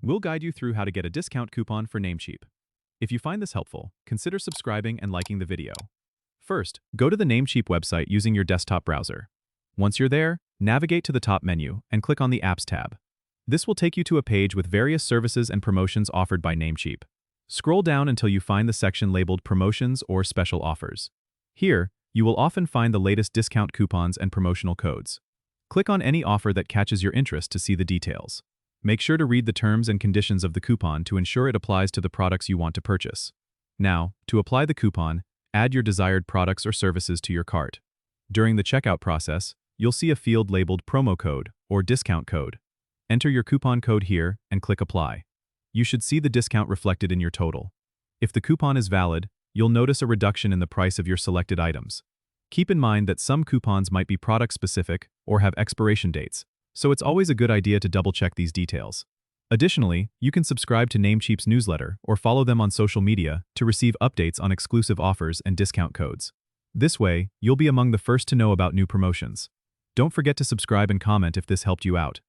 We'll guide you through how to get a discount coupon for Namecheap. If you find this helpful, consider subscribing and liking the video. First, go to the Namecheap website using your desktop browser. Once you're there, navigate to the top menu and click on the Apps tab. This will take you to a page with various services and promotions offered by Namecheap. Scroll down until you find the section labeled Promotions or Special Offers. Here, you will often find the latest discount coupons and promotional codes. Click on any offer that catches your interest to see the details. Make sure to read the terms and conditions of the coupon to ensure it applies to the products you want to purchase. Now, to apply the coupon, add your desired products or services to your cart. During the checkout process, you'll see a field labeled Promo Code or Discount Code. Enter your coupon code here and click Apply. You should see the discount reflected in your total. If the coupon is valid, you'll notice a reduction in the price of your selected items. Keep in mind that some coupons might be product-specific or have expiration dates, so it's always a good idea to double-check these details. Additionally, you can subscribe to Namecheap's newsletter or follow them on social media to receive updates on exclusive offers and discount codes. This way, you'll be among the first to know about new promotions. Don't forget to subscribe and comment if this helped you out.